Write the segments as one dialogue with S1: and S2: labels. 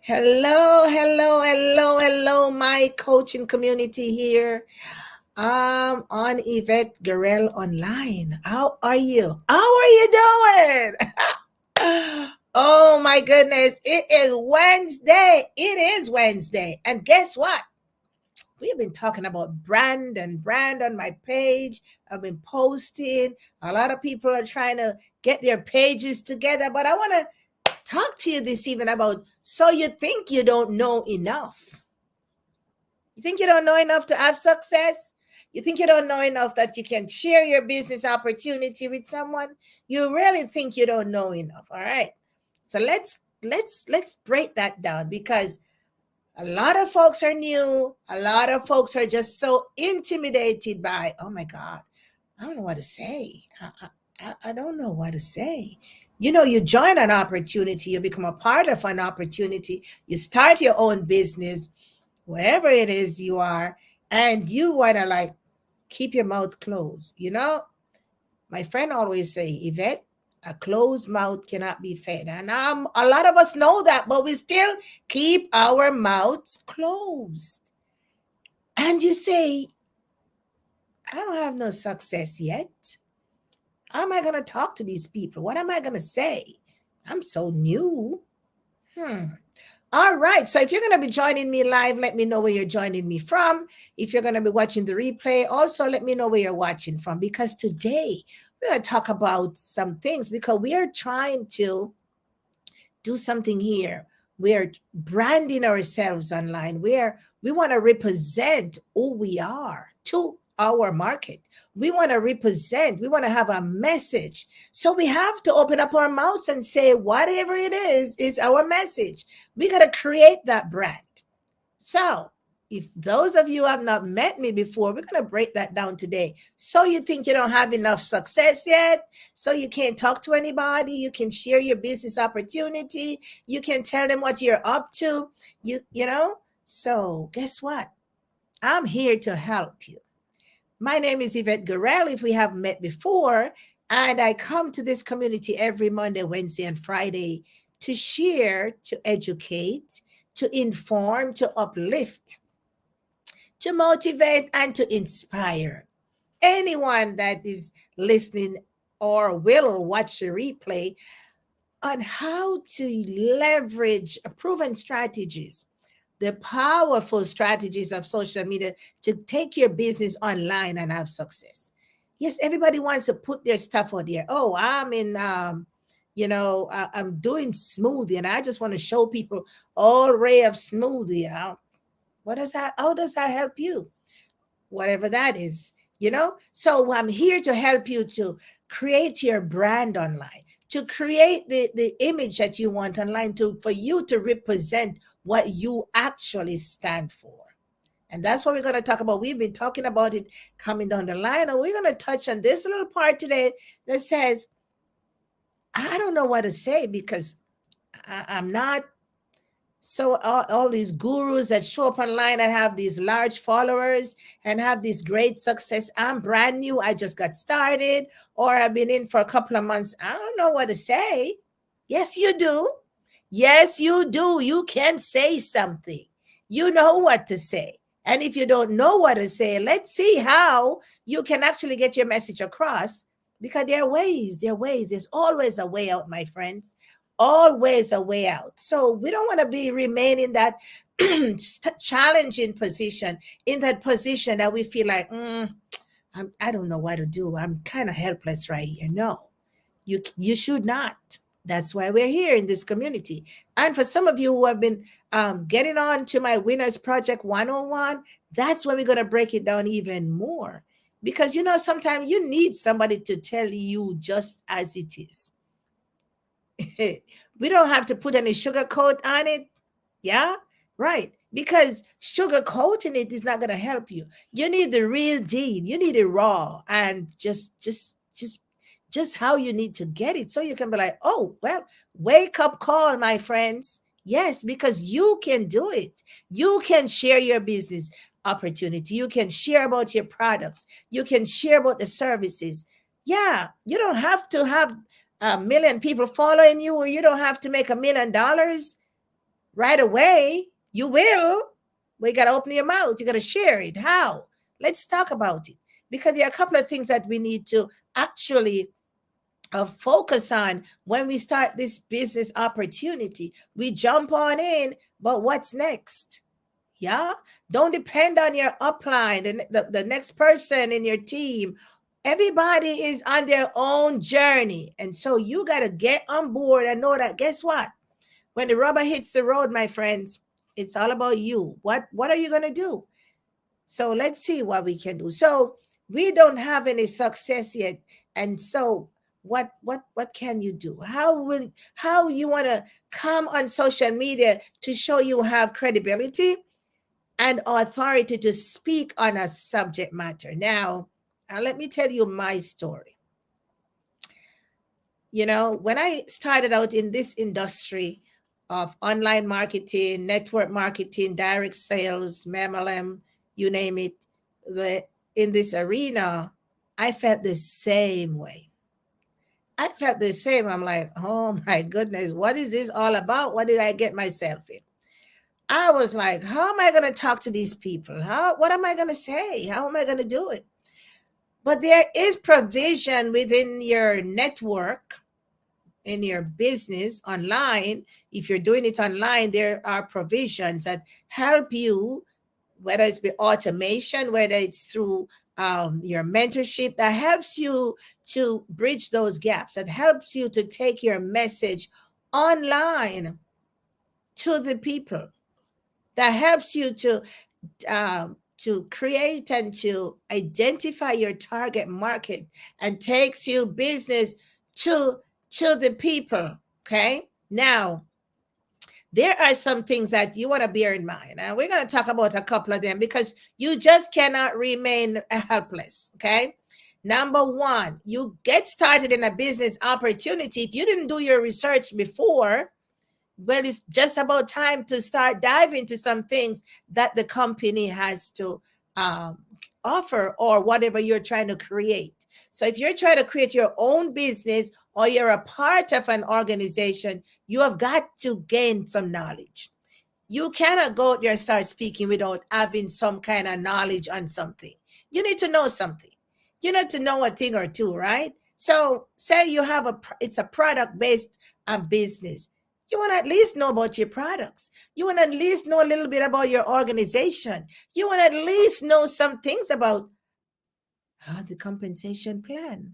S1: Hello, hello, hello, hello, my coaching community here. On Yvette Garel Online. How are you? How are you doing? Oh my goodness. It is Wednesday. It is Wednesday. And guess what? We've been talking about brand on my page. I've been posting. A lot of people are trying to get their pages together, but I want to talk to you this evening about so you think you don't know enough. You think you don't know enough to have success? You think you don't know enough that you can share your business opportunity with someone? You really think you don't know enough, all right? So let's break that down because a lot of folks are new. A lot of folks are just so intimidated by, oh my God, I don't know what to say. I don't know what to say. You join an opportunity, you become a part of an opportunity, you start your own business, wherever it is you are, and you want to like keep your mouth closed. My friend always say, Yvette, a closed mouth cannot be fed. And a lot of us know that, but we still keep our mouths closed. And you say, I don't have no success yet. How am I going to talk to these people? What am I going to say? I'm so new. All right. So if you're going to be joining me live, let me know where you're joining me from. If you're going to be watching the replay, also let me know where you're watching from, because today we're going to talk about some things because we are trying to do something here. We're branding ourselves online where we want to represent who we are to our market. We want to represent, we want to have a message. So we have to open up our mouths and say, whatever it is our message. We got to create that brand. So if those of you have not met me before, we're going to break that down today. So you think you don't have enough success yet? So you can't talk to anybody? You can share your business opportunity? You can tell them what you're up to? You know? So guess what? I'm here to help you. My name is Yvette Garel, if we have met before, and I come to this community every Monday, Wednesday, and Friday to share, to educate, to inform, to uplift, to motivate, and to inspire anyone that is listening or will watch the replay on how to leverage proven strategies, the powerful strategies of social media to take your business online and have success. Yes, everybody wants to put their stuff out there. Oh, I'm doing smoothie and I just want to show people all array of smoothie. What does that, how does that help you? Whatever that is. So I'm here to help you to create your brand online, to create the image that you want online, for you to represent what you actually stand for. And that's what we're going to talk about. We've been talking about it coming down the line, and we're going to touch on this little part today that says, I don't know what to say because I'm not. So all these gurus that show up online and have these large followers and have this great success. I'm brand new. I just got started, or I've been in for a couple of months. I don't know what to say. Yes, you do. Yes, you do. You can say something. You know what to say. And if you don't know what to say, let's see how you can actually get your message across, because there are ways. There's always a way out, my friends. Always a way out. So we don't want to be remain in that challenging position, in that position that we feel like, I don't know what to do. I'm kind of helpless right here. No, you should not. That's why we're here in this community. And for some of you who have been getting on to my Winners Project 101, that's when we're going to break it down even more. Because, sometimes you need somebody to tell you just as it is. We don't have to put any sugar coat on it. Yeah, right. Because sugar coating it is not going to help you. You need the real deal. You need it raw and just how you need to get it, so you can be like, oh, well, wake up call, my friends. Yes, because you can do it. You can share your business opportunity. You can share about your products. You can share about the services. Yeah, you don't have to have a million people following you, or you don't have to make $1 million right away. You will. But you got to open your mouth. You got to share it. How? Let's talk about it. Because there are a couple of things that we need to actually focus on when we start this business opportunity. We jump on in, but what's next? Yeah. Don't depend on your upline, the next person in your team. Everybody is on their own journey. And so you got to get on board and know that, guess what? When the rubber hits the road, my friends, it's all about you. What are you going to do? So let's see what we can do. So we don't have any success yet. And so what can you do? How you want to come on social media to show you have credibility and authority to speak on a subject matter? Now, let me tell you my story. You know, when I started out in this industry of online marketing, network marketing, direct sales, MLM, you name it, in this arena, I felt the same way. I felt the same. I'm like, oh my goodness, what is this all about? What did I get myself in? I was like, how am I going to talk to these people? What am I going to say? How am I going to do it? But there is provision within your network, in your business online. If you're doing it online, there are provisions that help you, whether it's with automation, whether it's through your mentorship, that helps you to bridge those gaps, that helps you to take your message online to the people, that helps you to create and to identify your target market and takes you business to the people. Okay, now there are some things that you want to bear in mind, and we're going to talk about a couple of them because you just cannot remain helpless. Okay, number one, you get started in a business opportunity. If you didn't do your research before, well, it's just about time to start diving into some things that the company has to um, offer, or whatever you're trying to create. So if you're trying to create your own business or you're a part of an organization, you have got to gain some knowledge. You cannot go out there and start speaking without having some kind of knowledge on something. You need to know something. You need to know a thing or two, right? So say you have it's a product based business. You want to at least know about your products. You want to at least know a little bit about your organization. You want to at least know some things about the compensation plan.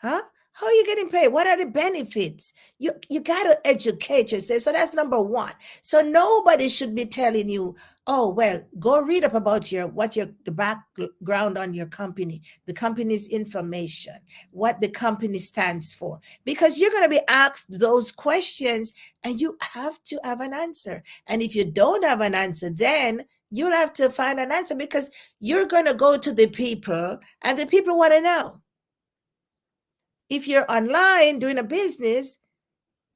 S1: Huh? How are you getting paid? What are the benefits? You got to educate yourself. So that's number one. So nobody should be telling you, oh, well, go read up about the background on your company, the company's information, what the company stands for, because you're going to be asked those questions and you have to have an answer. And if you don't have an answer, then you'll have to find an answer, because you're going to go to the people and the people want to know. If you're online doing a business,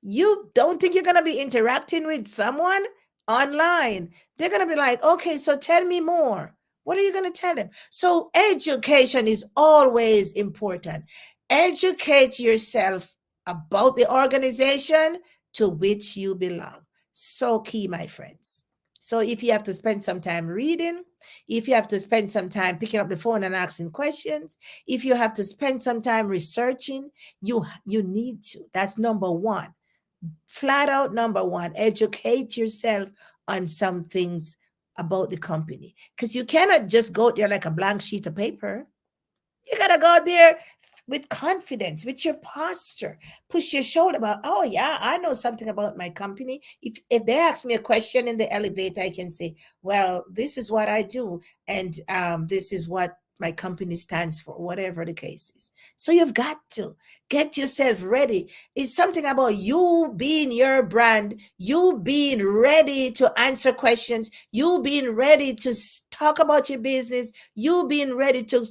S1: you don't think you're going to be interacting with someone online. They're going to be like, okay, so tell me more. What are you going to tell them? So education is always important. Educate yourself about the organization to which you belong. So key, my friends. So if you have to spend some time reading, if you have to spend some time picking up the phone and asking questions, if you have to spend some time researching, you need to. That's number one. Flat out number one, educate yourself on some things about the company, because you cannot just go there like a blank sheet of paper. You got to go there with confidence, with your posture, push your shoulder about, oh yeah, I know something about my company. If they ask me a question in the elevator, I can say, well, this is what I do, and this is what my company stands for, whatever the case is. So you've got to get yourself ready. It's something about you being your brand, you being ready to answer questions, you being ready to talk about your business, you being ready to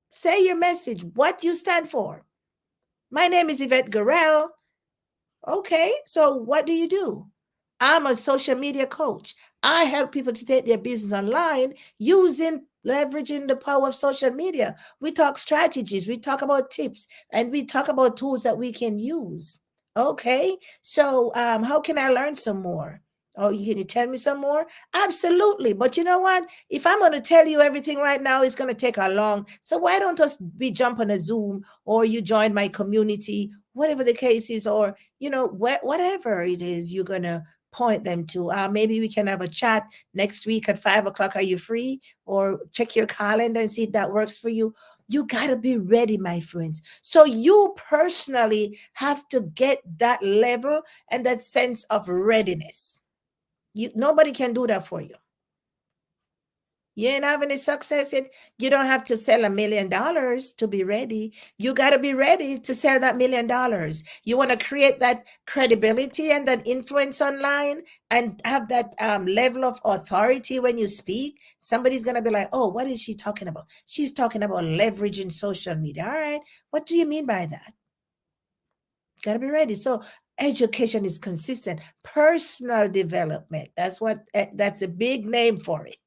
S1: say your message, what you stand for. My name is Yvette Garrell. Okay, so what do you do? I'm a social media coach. I help people to take their business online using leveraging the power of social media. We talk strategies, we talk about tips, and we talk about tools that we can use. Okay, so how can I learn some more? Oh, can you tell me some more? Absolutely. But you know what? If I'm going to tell you everything right now, it's going to take a long. So why don't us be jump on a Zoom, or you join my community, whatever the case is, or whatever it is you're going to point them to. Maybe we can have a chat next week at 5 o'clock. Are you free? Or check your calendar and see if that works for you. You got to be ready, my friends. So you personally have to get that level and that sense of readiness. Nobody can do that for you. You ain't having any success yet. You don't have to sell $1 million to be ready. You got to be ready to sell that $1 million. You want to create that credibility and that influence online and have that level of authority when you speak. Somebody's going to be like, oh, what is she talking about? She's talking about leveraging social media. All right. What do you mean by that? Got to be ready. So education is consistent. Personal development. That's a big name for it.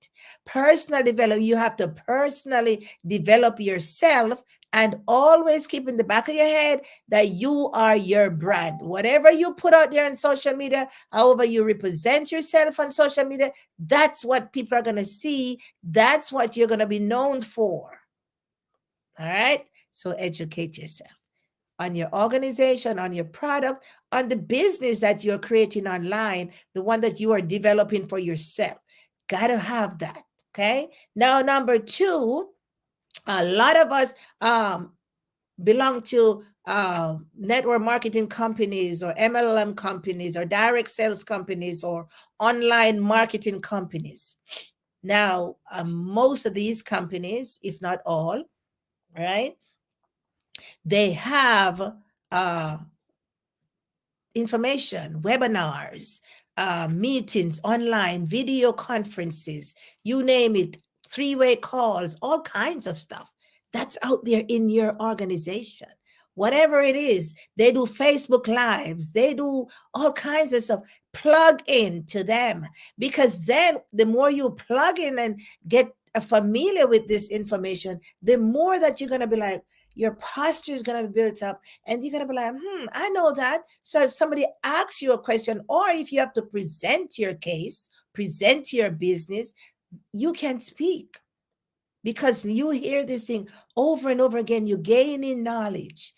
S1: Personal development. You have to personally develop yourself and always keep in the back of your head that you are your brand. Whatever you put out there on social media, however you represent yourself on social media, that's what people are going to see. That's what you're going to be known for. All right. So educate yourself on your organization, on your product, on the business that you're creating online, the one that you are developing for yourself. Gotta have that. Okay. Now, number two, a lot of us belong to network marketing companies or MLM companies or direct sales companies or online marketing companies. Now, most of these companies, if not all, right, they have information, webinars, meetings, online, video conferences, you name it, three-way calls, all kinds of stuff that's out there in your organization. Whatever it is, they do Facebook Lives, they do all kinds of stuff. Plug in to them, because then the more you plug in and get familiar with this information, the more that you're going to be like, your posture is going to be built up, and you're going to be like, I know that. So if somebody asks you a question, or if you have to present your case, present your business, you can speak, because you hear this thing over and over again. You gain in knowledge,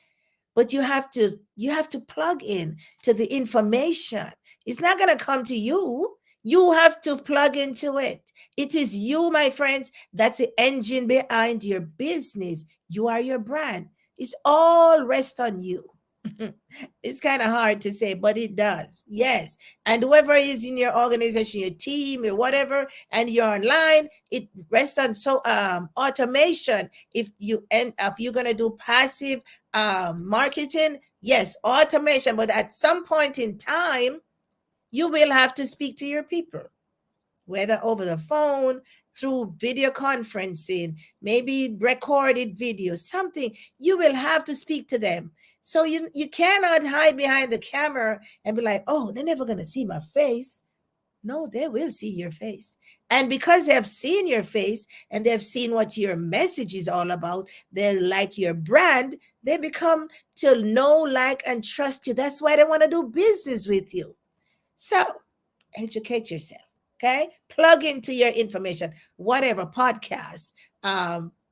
S1: but you have to plug in to the information. It's not going to come to you. You have to plug into it. It is you, my friends, that's the engine behind your business. You are your brand. It's all rest on you. It's kind of hard to say, but it does. Yes. And whoever is in your organization, your team, or whatever, and you're online, it rests on automation. If you're gonna do passive marketing, yes, automation. But at some point in time, you will have to speak to your people, whether over the phone, through video conferencing, maybe recorded video, something. You will have to speak to them. So you cannot hide behind the camera and be like, oh, they're never going to see my face. No, they will see your face. And because they have seen your face and they've seen what your message is all about, they like your brand, they become to know, like, and trust you. That's why they want to do business with you. So educate yourself. Okay, plug into your information, whatever podcast,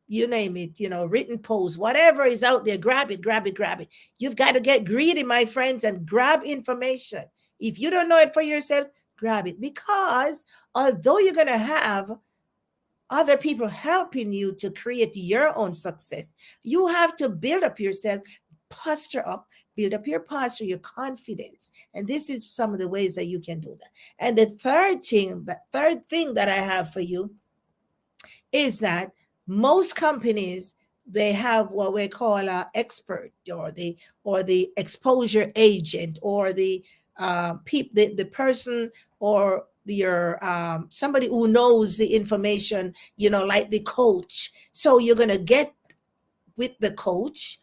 S1: you name it, written posts, whatever is out there. Grab it, grab it, grab it. You've got to get greedy, my friends, and grab information. If you don't know it for yourself, grab it, because although you're going to have other people helping you to create your own success, you have to build up yourself, posture up, build up your posture, your confidence. And this is some of the ways that you can do that. And the third thing that I have for you is that most companies, they have what we call an expert, or the exposure agent, or the person, or your somebody who knows the information, like the coach. So you're going to get with the coach.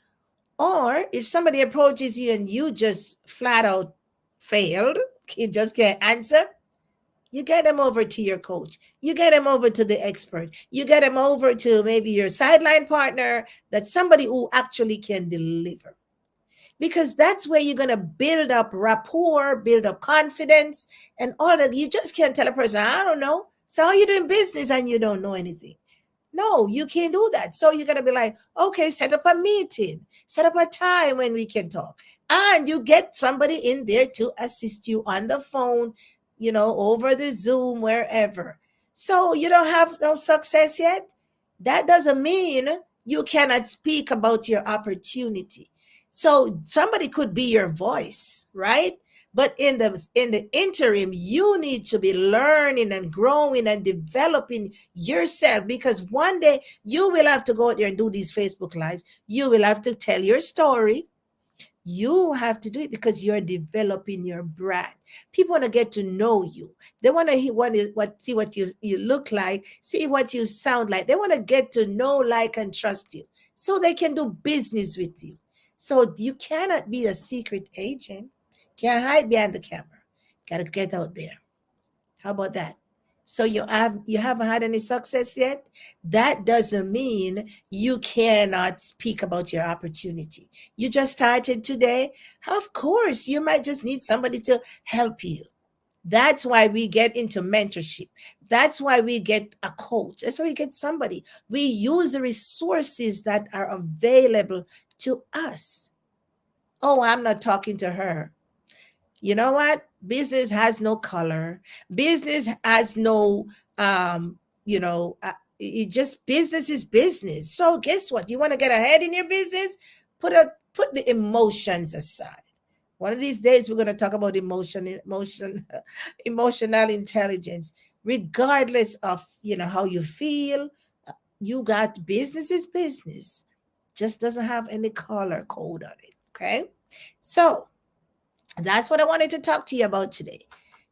S1: Or if somebody approaches you and you just flat out failed, you just can't answer, You get them over to your coach. You get them over to the expert. You get them over to maybe your sideline partner, that's somebody who actually can deliver. Because that's where you're going to build up rapport, build up confidence, and all that. You just can't tell a person, I don't know. So, how you doing business and you don't know anything? No, you can't do that. So you're gonna be like, okay, set up a meeting, set up a time when we can talk. And you get somebody in there to assist you on the phone, over the Zoom, wherever. So you don't have no success yet. That doesn't mean you cannot speak about your opportunity. So somebody could be your voice, right? But in the interim, you need to be learning and growing and developing yourself, because one day you will have to go out there and do these Facebook lives. You will have to tell your story. You have to do it because you're developing your brand. People want to get to know you. They want to see what you look like, see what you sound like. They want to get to know, like, and trust you so they can do business with you. So you cannot be a secret agent. Can't hide behind the camera. Gotta get out there. How about that? So you haven't had any success yet? That doesn't mean you cannot speak about your opportunity. You just started today. Of course, you might just need somebody to help you. That's why we get into mentorship. That's why we get a coach. That's why we get somebody. We use the resources that are available to us. Oh, I'm not talking to her. You know what? Business has no color. Business has no, it just, business is business. So guess what? You want to get ahead in your business? Put the emotions aside. One of these days we're going to talk about emotional intelligence. Regardless of how you feel, you got, business is business. Just doesn't have any color code on it. Okay, so that's what I wanted to talk to you about today.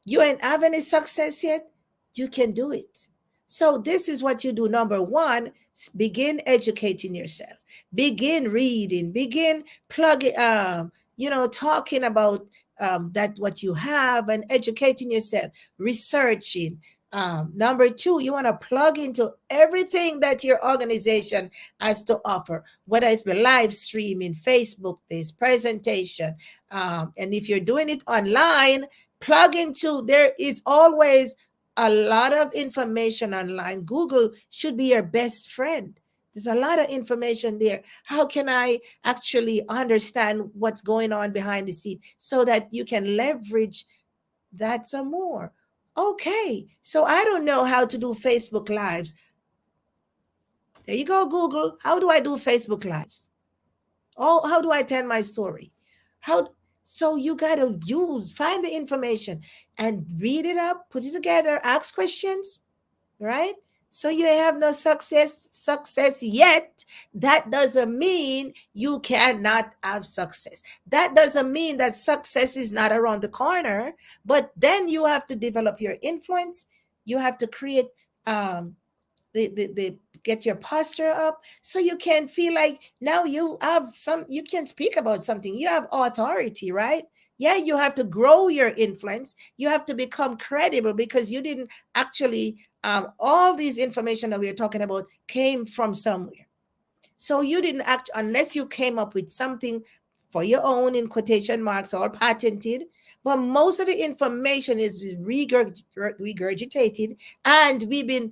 S1: You ain't have any success yet? You can do it. So, this is what you do. Number one, begin educating yourself. Begin reading. Begin plugging, talking about that what you have and educating yourself, researching. Number two, you want to plug into everything that your organization has to offer, whether it's the live streaming, Facebook, this presentation, and if you're doing it online, plug into, there is always a lot of information online. Google should be your best friend. There's a lot of information there. How can I actually understand what's going on behind the scene so that you can leverage that some more? Okay, so I don't know how to do Facebook Lives. There you go, Google. How do I do Facebook Lives? Oh, how do I tell my story? How so you gotta find the information and read it up, put it together, ask questions, right? So you have no success yet. That doesn't mean you cannot have success. That doesn't mean that success is not around the corner, but then you have to develop your influence. You have to create the get your posture up so you can feel like now you can speak about something, you have authority, right? Yeah, you have to grow your influence, you have to become credible, because you didn't actually all these information that we're talking about came from somewhere. So you didn't act unless you came up with something for your own, in quotation marks, all patented. But most of the information is regurgitated, and we've been,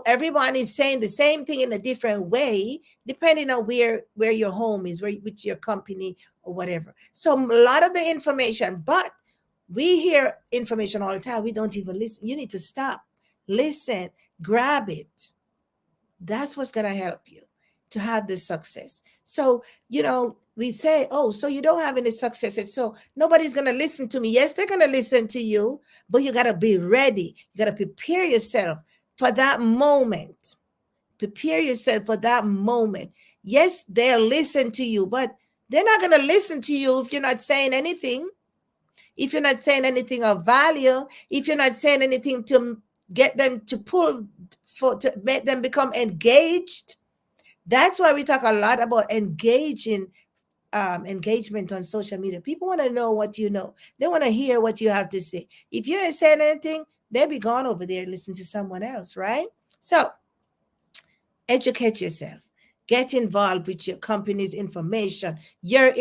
S1: everyone is saying the same thing in a different way, depending on where your home is, where which your company or whatever. So a lot of the information, but we hear information all the time. We don't even listen. You need to stop, listen, grab it. That's what's going to help you to have this success. So, we say, oh, so you don't have any successes, so nobody's going to listen to me. Yes, they're going to listen to you, but you got to be ready. You got to prepare yourself for that moment. Prepare yourself for that moment. Yes, they'll listen to you, but they're not going to listen to you if you're not saying anything. If you're not saying anything of value, if you're not saying anything to get them to make them become engaged. That's why we talk a lot about engagement on social media. People want to know what you know. They want to hear what you have to say. If you ain't saying anything, They'll be gone over there listening to someone else, right? So educate yourself. Get involved with your company's information, your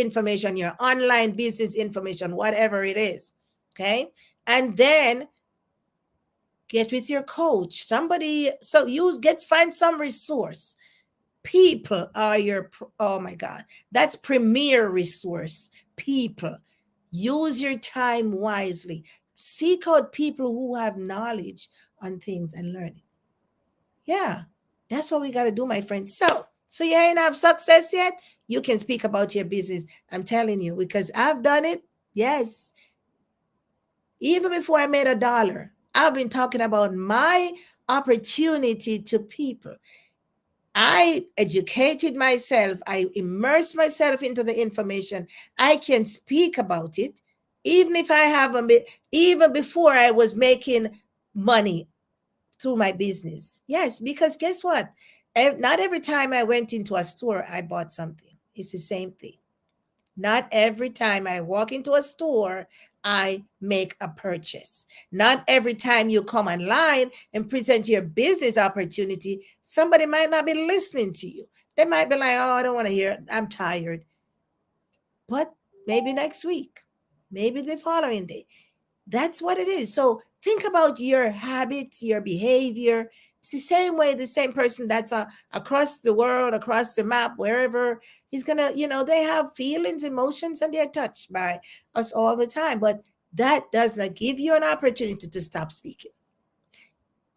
S1: online business information, whatever it is. Okay. And then get with your coach. Somebody, so find some resource. People are your, oh my God, that's premier resource. People. Use your time wisely. Seek out people who have knowledge on things and learning. Yeah, that's what we got to do, my friends. So you ain't have success yet? You can speak about your business. I'm telling you, because I've done it. Yes. Even before I made $1, I've been talking about my opportunity to people. I educated myself. I immersed myself into the information. I can speak about it, even if I have even before I was making money through my business. Yes, because guess what? Not every time I went into a store, I bought something. It's the same thing. Not every time I walk into a store, I make a purchase. Not every time you come online and present your business opportunity, somebody might not be listening to you. They might be like, oh, I don't want to hear it. I'm tired. But maybe next week, maybe the following day. That's what it is. So think about your habits, your behavior. It's the same way the same person that's across the world, across the map, wherever he's gonna, they have feelings, emotions, and they're touched by us all the time. But that does not give you an opportunity to stop speaking.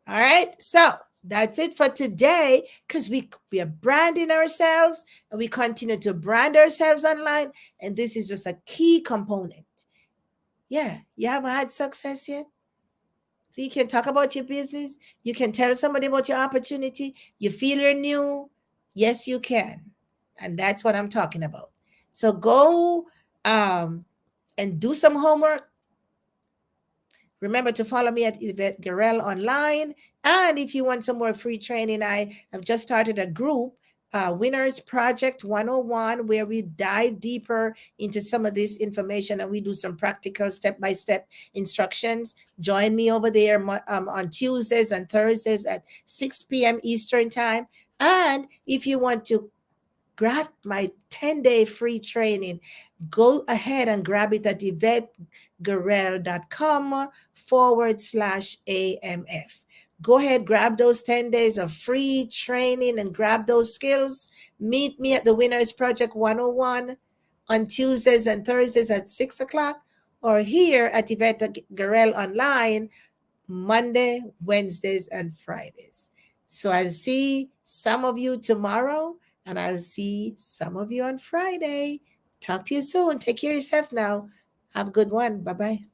S1: All right. So that's it for today, because we are branding ourselves and we continue to brand ourselves online. And this is just a key component. Yeah. You haven't had success yet? So you can talk about your business. You can tell somebody about your opportunity. You feel you're new. Yes, you can. And that's what I'm talking about. So go and do some homework. Remember to follow me at Yvette Garel online. And if you want some more free training, I have just started a group, Winners Project 101, where we dive deeper into some of this information and we do some practical step-by-step instructions. Join me over there on Tuesdays and Thursdays at 6 p.m. Eastern Time. And if you want to grab my 10-day free training, go ahead and grab it at YvetteGarel.com/AMF. Go ahead, grab those 10 days of free training and grab those skills. Meet me at the Winners Project 101 on Tuesdays and Thursdays at 6 o'clock, or here at Yvette Garel online Monday, Wednesdays, and Fridays. So I'll see some of you tomorrow, and I'll see some of you on Friday. Talk to you soon. Take care of yourself now. Have a good one. Bye-bye.